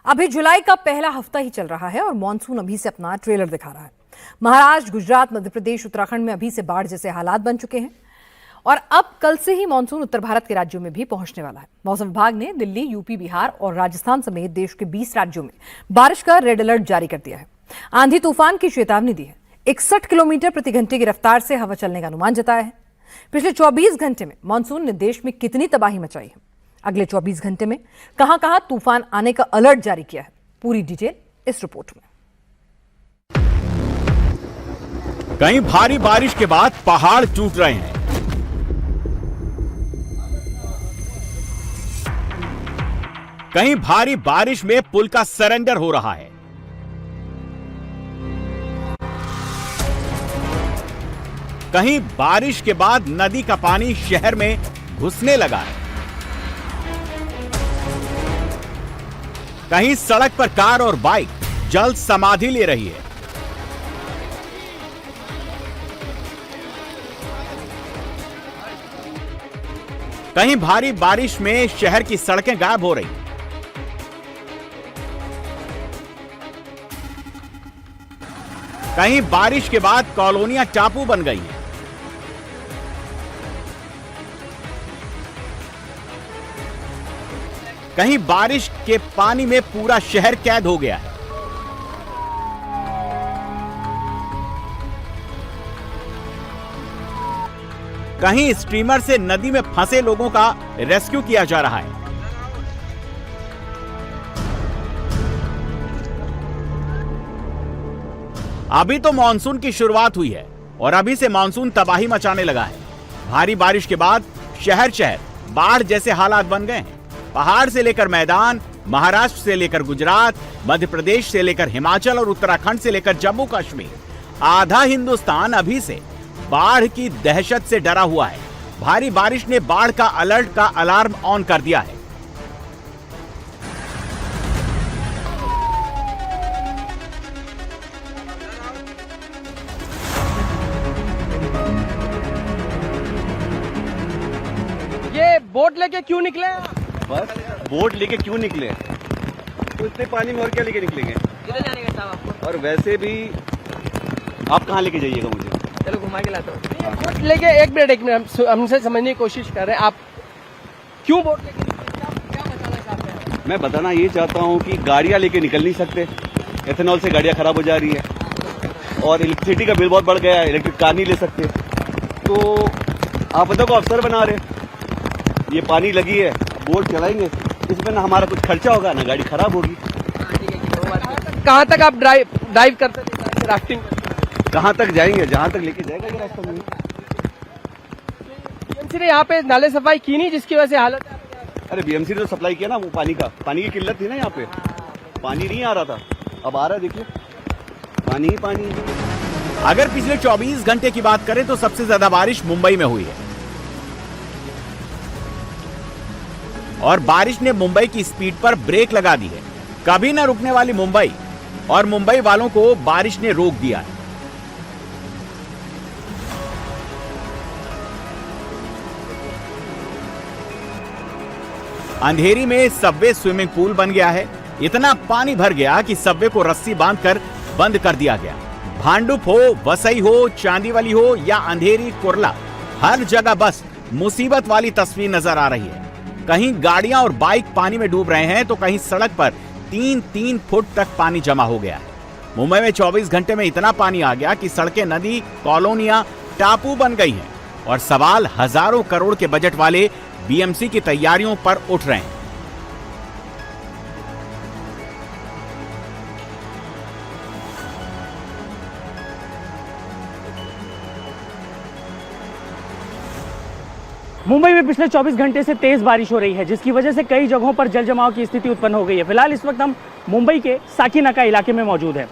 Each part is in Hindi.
अभी जुलाई का पहला हफ्ता ही चल रहा है और मॉनसून अभी से अपना ट्रेलर दिखा रहा है। महाराष्ट्र, गुजरात, मध्य प्रदेश, उत्तराखंड में अभी से बाढ़ जैसे हालात बन चुके हैं और अब कल से ही मॉनसून उत्तर भारत के राज्यों में भी पहुंचने वाला है। मौसम विभाग ने दिल्ली, यूपी, बिहार और राजस्थान समेत देश के 20 राज्यों में बारिश का रेड अलर्ट जारी कर दिया है। आंधी तूफान की चेतावनी दी है। 61 किलोमीटर प्रति घंटे की रफ्तार से हवा चलने का अनुमान जताया है। पिछले 24 घंटे में मॉनसून ने देश में कितनी तबाही मचाई है, अगले 24 घंटे में कहां कहां तूफान आने का अलर्ट जारी किया है, पूरी डिटेल इस रिपोर्ट में। कहीं भारी बारिश के बाद पहाड़ टूट रहे हैं, कहीं भारी बारिश में पुल का सरेंडर हो रहा है, कहीं बारिश के बाद नदी का पानी शहर में घुसने लगा है, कहीं सड़क पर कार और बाइक जल समाधि ले रही है। कहीं भारी बारिश में शहर की सड़कें गायब हो रही, कहीं बारिश के बाद कॉलोनियां टापू बन गई हैं, कहीं बारिश के पानी में पूरा शहर कैद हो गया है। कहीं स्टीमर से नदी में फंसे लोगों का रेस्क्यू किया जा रहा है। अभी तो मानसून की शुरुआत हुई है और अभी से मानसून तबाही मचाने लगा है। भारी बारिश के बाद शहर बाढ़ जैसे हालात बन गए हैं। पहाड़ से लेकर मैदान, महाराष्ट्र से लेकर गुजरात, मध्य प्रदेश से लेकर हिमाचल और उत्तराखंड से लेकर जम्मू कश्मीर, आधा हिंदुस्तान अभी से बाढ़ की दहशत से डरा हुआ है। भारी बारिश ने बाढ़ का अलर्ट का अलार्म ऑन कर दिया है। ये बोट लेके क्यों निकले? बस बोट लेके क्यों निकले? तो इतने पानी में और क्या लेके निकलेंगे? किधर जाने का साहब आपको? और वैसे भी आप कहाँ लेके जाइएगा मुझे? चलो घुमा के लाता हूँ। बोट लेके एक मिनट हमसे समझने की कोशिश कर रहे हैं। आप क्यों बोट लेके निकले? क्या बताना चाहते हैं? मैं बताना ये चाहता हूँ कि गाड़ियाँ लेके निकल नहीं सकते। एथेनॉल से गाड़ियाँ खराब हो जा रही है और इलेक्ट्रिसिटी का बिल बहुत बढ़ गया है। इलेक्ट्रिक कार नहीं ले सकते। तो आप बताओ को अफसर बना रहे, ये पानी लगी है, बोट चलाएंगे, इसमें ना हमारा कुछ खर्चा होगा ना गाड़ी खराब होगी। कहाँ तक आप ड्राइव करते थे? राफ्टिंग कहाँ तक जाएंगे? जहाँ तक लेके जाएगा ये रास्ता में। बीएमसी ने यहाँ पे नाले सफाई की नहीं, जिसकी वजह से हालत है। अरे बीएमसी ने तो सप्लाई किया ना वो पानी का। पानी की किल्लत थी ना यहाँ पे, पानी नहीं आ रहा था, अब आ रहा है। देखिए पानी ही पानी। अगर पिछले 24 घंटे की बात करें तो सबसे ज्यादा बारिश मुंबई में हुई है और बारिश ने मुंबई की स्पीड पर ब्रेक लगा दी है। कभी न रुकने वाली मुंबई और मुंबई वालों को बारिश ने रोक दिया है। अंधेरी में सबवे स्विमिंग पूल बन गया है। इतना पानी भर गया कि सबवे को रस्सी बांधकर बंद कर दिया गया। भांडुप हो, वसई हो, चांदीवली हो या अंधेरी, कुर्ला, हर जगह बस मुसीबत वाली तस्वीर नजर आ रही है। कहीं गाड़ियां और बाइक पानी में डूब रहे हैं तो कहीं सड़क पर 3-3 फुट तक पानी जमा हो गया है। मुंबई में 24 घंटे में इतना पानी आ गया कि सड़कें, नदी, कॉलोनियां टापू बन गई हैं और सवाल हजारों करोड़ के बजट वाले बीएमसी की तैयारियों पर उठ रहे हैं। मुंबई में पिछले 24 घंटे से तेज बारिश हो रही है, जिसकी वजह से कई जगहों पर जल जमाव की स्थिति उत्पन्न हो गई है। फिलहाल इस वक्त हम मुंबई के साकीनाका इलाके में मौजूद हैं।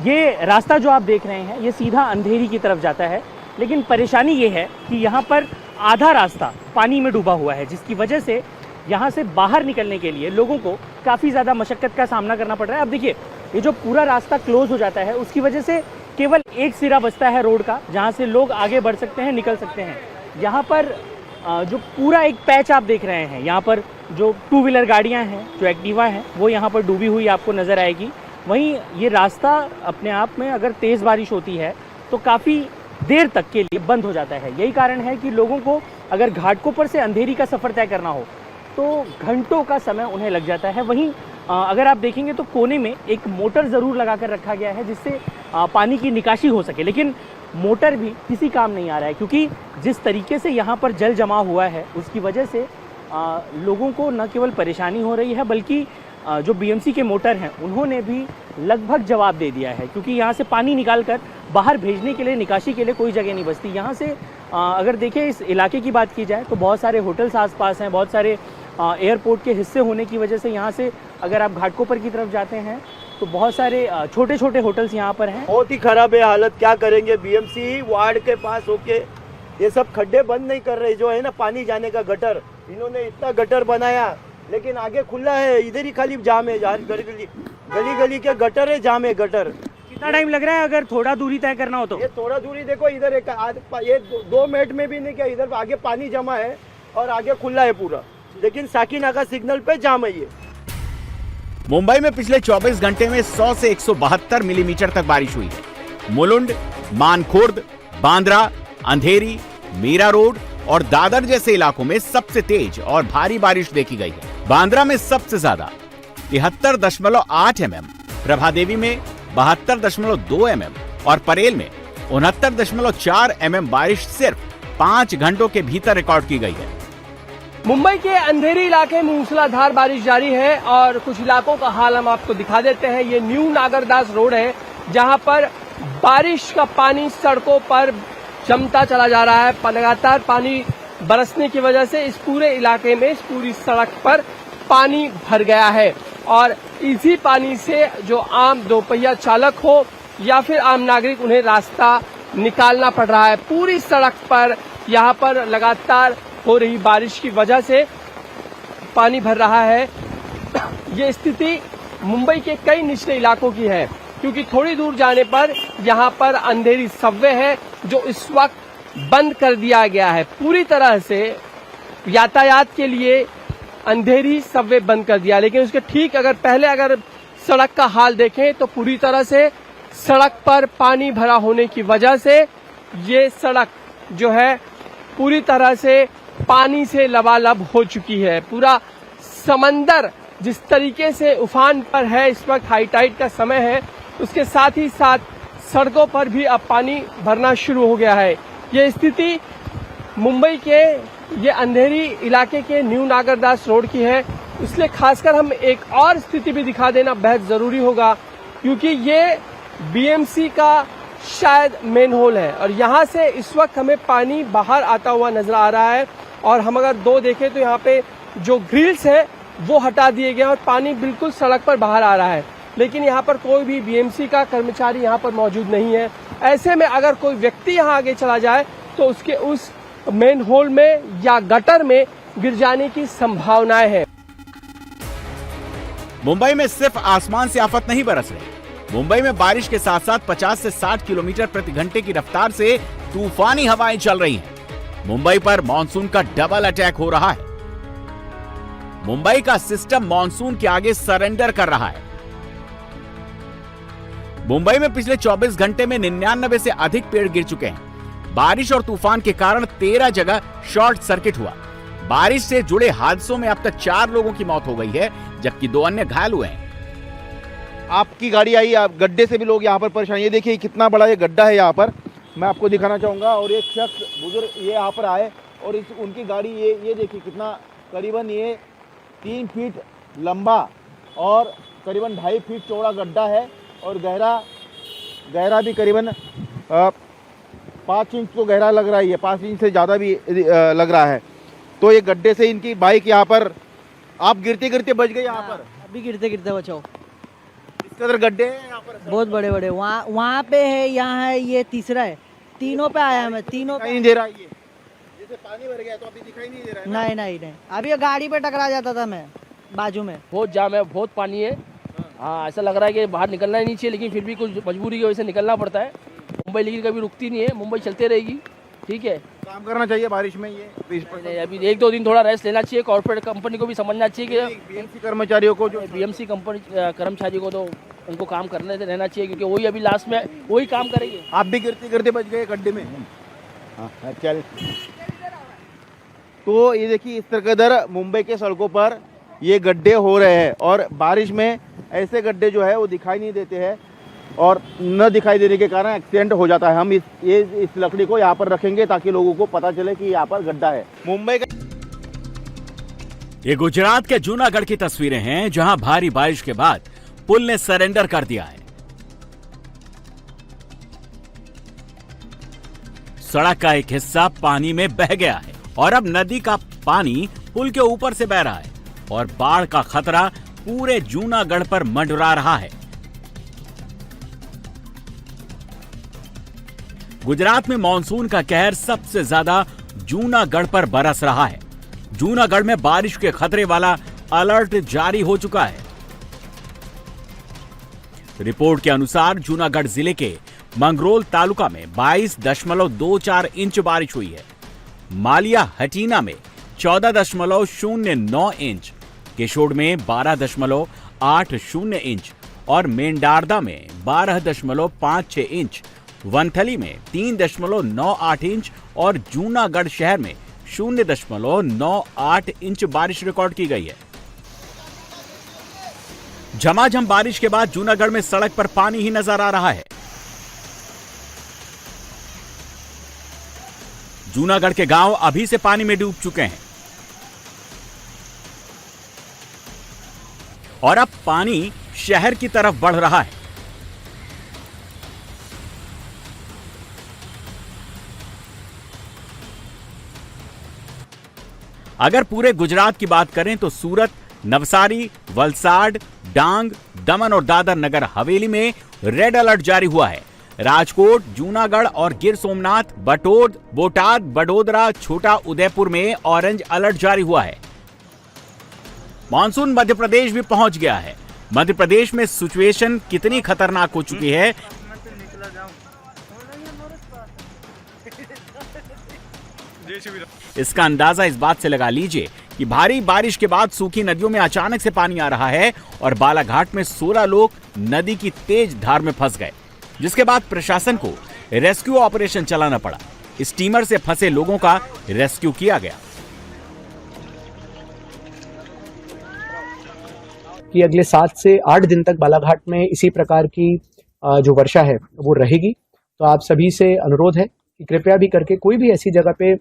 ये रास्ता जो आप देख रहे हैं ये सीधा अंधेरी की तरफ जाता है, लेकिन परेशानी ये है कि यहाँ पर आधा रास्ता पानी में डूबा हुआ है, जिसकी वजह से यहाँ से बाहर निकलने के लिए लोगों को काफ़ी ज़्यादा मशक्कत का सामना करना पड़ रहा है। अब देखिए, ये जो पूरा रास्ता क्लोज हो जाता है उसकी वजह से केवल एक सिरा बचता है रोड का, जहाँ से लोग आगे बढ़ सकते हैं, निकल सकते हैं। यहाँ पर जो पूरा एक पैच आप देख रहे हैं, यहाँ पर जो 2 व्हीलर गाड़ियां हैं, जो एक्टिवा हैं, वो यहाँ पर डूबी हुई आपको नज़र आएगी। वहीं ये रास्ता अपने आप में अगर तेज़ बारिश होती है तो काफ़ी देर तक के लिए बंद हो जाता है। यही कारण है कि लोगों को अगर घाटकोपर से अंधेरी का सफ़र तय करना हो तो घंटों का समय उन्हें लग जाता है। वहीं अगर आप देखेंगे तो कोने में एक मोटर ज़रूर लगा कर रखा गया है जिससे पानी की निकासी हो सके, लेकिन मोटर भी किसी काम नहीं आ रहा है, क्योंकि जिस तरीके से यहाँ पर जल जमा हुआ है उसकी वजह से लोगों को न केवल परेशानी हो रही है बल्कि जो बीएमसी के मोटर हैं उन्होंने भी लगभग जवाब दे दिया है, क्योंकि यहाँ से पानी निकाल कर बाहर भेजने के लिए, निकासी के लिए कोई जगह नहीं बचती। यहाँ से अगर देखें इस इलाके की बात की जाए तो बहुत सारे होटल्स आसपास हैं, बहुत सारे एयरपोर्ट के हिस्से होने की वजह से यहाँ से अगर आप घाटकोपर की तरफ जाते हैं तो बहुत सारे छोटे छोटे होटल्स यहाँ पर हैं। बहुत ही खराब है हालत, क्या करेंगे। बीएमसी वार्ड के पास होके ये सब खड्डे बंद नहीं कर रहे, जो है ना पानी जाने का गटर, इन्होंने इतना गटर बनाया लेकिन आगे खुला है, इधर ही खाली जाम है, गली गली के गटर है, जाम है गटर। कितना टाइम लग रहा है अगर थोड़ा दूरी तय करना हो तो? ये थोड़ा दूरी देखो, इधर ये 2 मिनट में भी नहीं, क्या इधर आगे पानी जमा है और आगे खुला है पूरा, लेकिन साकीनाका सिग्नल पे जाम है ये। मुंबई में पिछले 24 घंटे में 100 से 172 मिलीमीटर तक बारिश हुई है। मुलुंड, मानखुर्द, बांद्रा, अंधेरी, मीरा रोड और दादर जैसे इलाकों में सबसे तेज और भारी बारिश देखी गई है। बांद्रा में सबसे ज्यादा 73.8 mm, प्रभादेवी में 72.2 mm और परेल में 69.4 mm बारिश सिर्फ 5 घंटों के भीतर रिकॉर्ड की गई है। मुंबई के अंधेरी इलाके में मूसलाधार बारिश जारी है और कुछ इलाकों का हाल हम आपको दिखा देते हैं। ये न्यू नागरदास रोड है जहां पर बारिश का पानी सड़कों पर जमता चला जा रहा है। लगातार पानी बरसने की वजह से इस पूरे इलाके में, इस पूरी सड़क पर पानी भर गया है और इसी पानी से जो आम दोपहिया चालक हो या फिर आम नागरिक, उन्हें रास्ता निकालना पड़ रहा है। पूरी सड़क पर यहाँ पर लगातार हो रही बारिश की वजह से पानी भर रहा है। ये स्थिति मुंबई के कई निचले इलाकों की है, क्योंकि थोड़ी दूर जाने पर यहाँ पर अंधेरी सबवे है जो इस वक्त बंद कर दिया गया है। पूरी तरह से यातायात के लिए अंधेरी सबवे बंद कर दिया, लेकिन उसके ठीक अगर सड़क का हाल देखें तो पूरी तरह से सड़क पर पानी भरा होने की वजह से ये सड़क जो है पूरी तरह से पानी से लबालब हो चुकी है। पूरा समंदर जिस तरीके से उफान पर है, इस वक्त हाई टाइड का समय है, उसके साथ ही साथ सड़कों पर भी अब पानी भरना शुरू हो गया है। ये स्थिति मुंबई के ये अंधेरी इलाके के न्यू नागरदास रोड की है। इसलिए खासकर हम एक और स्थिति भी दिखा देना बेहद जरूरी होगा, क्योंकि ये बीएमसी का शायद मेन होल है और यहाँ से इस वक्त हमें पानी बाहर आता हुआ नजर आ रहा है। और हम अगर दो देखें तो यहाँ पे जो ग्रिल्स है वो हटा दिए गए और पानी बिल्कुल सड़क पर बाहर आ रहा है, लेकिन यहाँ पर कोई भी बीएमसी का कर्मचारी यहाँ पर मौजूद नहीं है। ऐसे में अगर कोई व्यक्ति यहाँ आगे चला जाए तो उसके उस मेन होल में या गटर में गिर जाने की संभावनाएं हैं। मुंबई में सिर्फ आसमान से आफत नहीं बरस रही, मुंबई में बारिश के साथ साथ 50 से 60 किलोमीटर प्रति घंटे की रफ्तार से तूफानी हवाएं चल रही हैं। मुंबई पर मानसून का डबल अटैक हो रहा है। मुंबई का सिस्टम मानसून के आगे सरेंडर कर रहा है। मुंबई में पिछले 24 घंटे में 99 से अधिक पेड़ गिर चुके हैं। बारिश और तूफान के कारण 13 जगह शॉर्ट सर्किट हुआ। बारिश से जुड़े हादसों में अब तक 4 लोगों की मौत हो गई है, जबकि 2 अन्य घायल हुए हैं। आपकी गाड़ी आई, आप गड्ढे से भी लोग यहाँ पर परेशान। ये देखिए कितना बड़ा ये गड्ढा है यहाँ पर, मैं आपको दिखाना चाहूँगा। और एक शख्स बुजुर्ग ये यहाँ पर आए और उनकी गाड़ी ये देखिए कितना, करीबन ये 3 फीट लंबा और करीबन 2.5 फीट चौड़ा गड्ढा है और गहरा भी करीबन 5 इंच तो गहरा लग रहा है, 5 इंच से ज़्यादा भी लग रहा है। तो ये गड्ढे से इनकी बाइक यहाँ पर, आप गिरते गिरते बच गए यहाँ पर? अभी गिरते गिरते बचाओ। इस कदर गड्ढे हैं यहाँ पर? बहुत बड़े बड़े, वहाँ पे है, यहाँ है, ये तीसरा है। तीनों पे आया मैं, तीनों पे नहीं दे रहा ये, जैसे पानी भर गया तो अभी दिखाई नहीं दे रहा है। नहीं, अभी गाड़ी पे टकरा जाता था मैं बाजू में। बहुत जाम है, बहुत पानी है। हाँ, ऐसा लग रहा है कि बाहर निकलना ही नहीं चाहिए, लेकिन फिर भी कुछ मजबूरी की वजह से निकलना पड़ता है। मुंबई लेकिन कभी रुकती नहीं है, मुंबई चलते रहेगी। ठीक है। काम करना चाहिए बारिश में ये नहीं, अभी 1-2 दिन थोड़ा रेस्ट लेना चाहिए। कॉर्पोरेट कंपनी को भी समझना चाहिए कि बीएमसी कर्मचारियों को जो बीएमसी कंपनी कर्मचारी को तो उनको काम करने से रहना चाहिए, क्योंकि वही अभी लास्ट में वही काम करेंगे। आप भी गिरते गिरते बच गए गड्ढे में। हाँ चल। तो ये देखिए इस तरह मुंबई के सड़कों पर ये गड्ढे हो रहे हैं और बारिश में ऐसे गड्ढे जो है वो दिखाई नहीं देते हैं और न दिखाई देने के कारण एक्सीडेंट हो जाता है। हम इस लकड़ी को यहाँ पर रखेंगे ताकि लोगों को पता चले कि यहाँ पर गड्ढा है। मुंबई का ये गुजरात के जूनागढ़ की तस्वीरें हैं, जहां भारी बारिश के बाद पुल ने सरेंडर कर दिया है। सड़क का एक हिस्सा पानी में बह गया है और अब नदी का पानी पुल के ऊपर से बह रहा है और बाढ़ का खतरा पूरे जूनागढ़ पर मंडरा रहा है। गुजरात में मानसून का कहर सबसे ज्यादा जूनागढ़ पर बरस रहा है। जूनागढ़ में बारिश के खतरे वाला अलर्ट जारी हो चुका है। रिपोर्ट के अनुसार जूनागढ़ जिले के मंगरोल तालुका में 22.24 इंच बारिश हुई है। मालिया हटीना में 14.09 इंच, केशोड़ में 12.80 इंच और मेंडारदा में 12.56 इंच, वनथली में 3.98 इंच और जूनागढ़ शहर में 0.98 इंच बारिश रिकॉर्ड की गई है। झमाझम बारिश के बाद जूनागढ़ में सड़क पर पानी ही नजर आ रहा है। जूनागढ़ के गांव अभी से पानी में डूब चुके हैं और अब पानी शहर की तरफ बढ़ रहा है। अगर पूरे गुजरात की बात करें तो सूरत, नवसारी, वलसाड, डांग, दमन और दादर नगर हवेली में रेड अलर्ट जारी हुआ है। राजकोट, जूनागढ़ और गिर सोमनाथ, बटोद, बोटाद, बडोदरा, छोटा उदयपुर में ऑरेंज अलर्ट जारी हुआ है। मानसून मध्य प्रदेश भी पहुंच गया है। मध्य प्रदेश में सिचुएशन कितनी खतरनाक हो चुकी है इसका अंदाजा इस बात से लगा लीजिए कि भारी बारिश के बाद सूखी नदियों में अचानक से पानी आ रहा है और बालाघाट में 16 लोग नदी की तेज धार में फंस गए, जिसके बाद प्रशासन को रेस्क्यू ऑपरेशन चलाना पड़ा। स्टीमर से फंसे लोगों का रेस्क्यू किया गया। कि अगले 7 से 8 दिन तक बालाघाट में इसी प्रकार की जो वर्षा है वो रहेगी। तो आप सभी से अनुरोध है कि कृपया भी करके कोई भी ऐसी जगह पे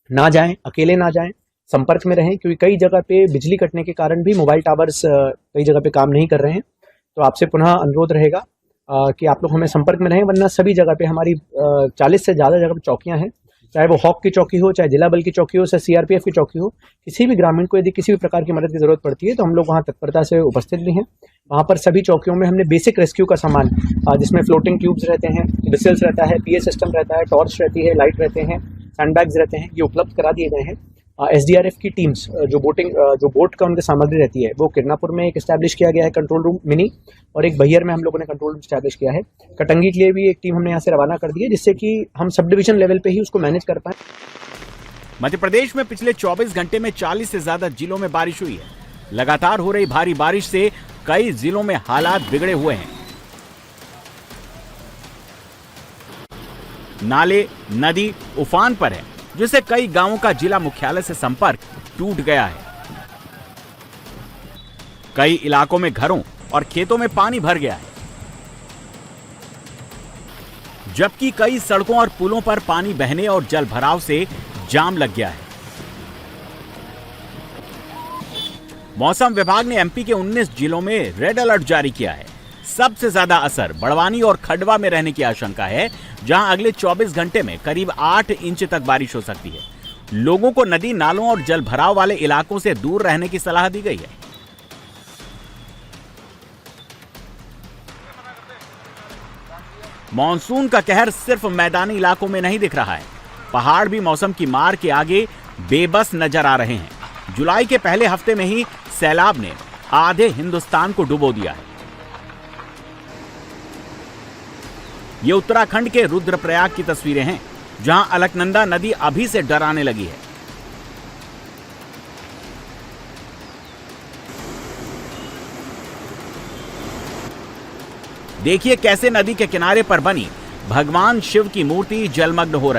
ना जाएं, अकेले ना जाएं, संपर्क में रहें, क्योंकि कई जगह पे बिजली कटने के कारण भी मोबाइल टावर्स कई जगह पे काम नहीं कर रहे हैं। तो आपसे पुनः अनुरोध रहेगा कि आप लोग हमें संपर्क में रहें, वरना सभी जगह पे हमारी 40 से ज़्यादा जगह पे चौकियां हैं, चाहे वो हॉक की चौकी हो, चाहे जिला बल की चौकी हो, चाहे सीआरपीएफ की चौकी हो। किसी भी ग्रामीण को यदि किसी भी प्रकार की मदद की जरूरत पड़ती है तो हम लोग वहाँ तत्परता से उपस्थित भी हैं। वहाँ पर सभी चौकियों में हमने बेसिक रेस्क्यू का सामान, जिसमें फ्लोटिंग ट्यूब्स रहते हैं, विसल्स रहता है, पीए सिस्टम रहता है, टॉर्च रहती है, लाइट रहते हैं, सैंडबैग्स रहते हैं, ये उपलब्ध करा दिए गए हैं। एसडीआरएफ की टीम्स जो बोट का उनकी सामग्री रहती है वो किरनापुर में एक एस्टैब्लिश किया गया है कंट्रोल रूम मिनी, और एक बहियर में हम लोगों ने कंट्रोल रूम एस्टैब्लिश किया है। कटंगी के लिए भी एक टीम हमने यहाँ से रवाना कर दी है, जिससे कि हम सब डिवीजन लेवल पे ही उसको मैनेज कर पाए। मध्य प्रदेश में पिछले 24 घंटे में 40 से ज्यादा जिलों में बारिश हुई है। लगातार हो रही भारी बारिश से कई जिलों में हालात बिगड़े हुए हैं। नाले, नदी उफान पर है, जिससे कई गांवों का जिला मुख्यालय से संपर्क टूट गया है। कई इलाकों में घरों और खेतों में पानी भर गया है, जबकि कई सड़कों और पुलों पर पानी बहने और जल भराव से जाम लग गया है। मौसम विभाग ने एमपी के 19 जिलों में रेड अलर्ट जारी किया है। सबसे ज्यादा असर बड़वानी और खंडवा में रहने की आशंका है, जहां अगले 24 घंटे में करीब 8 इंच तक बारिश हो सकती है। लोगों को नदी, नालों और जल भराव वाले इलाकों से दूर रहने की सलाह दी गई है। मॉनसून का कहर सिर्फ मैदानी इलाकों में नहीं दिख रहा है, पहाड़ भी मौसम की मार के आगे बेबस नजर आ रहे हैं। जुलाई के पहले हफ्ते में ही सैलाब ने आधे हिंदुस्तान को डुबो दिया है। ये उत्तराखंड के रुद्रप्रयाग की तस्वीरें हैं, जहां अलकनंदा नदी अभी से डराने लगी है। देखिए कैसे नदी के किनारे पर बनी भगवान शिव की मूर्ति जलमग्न हो रही है।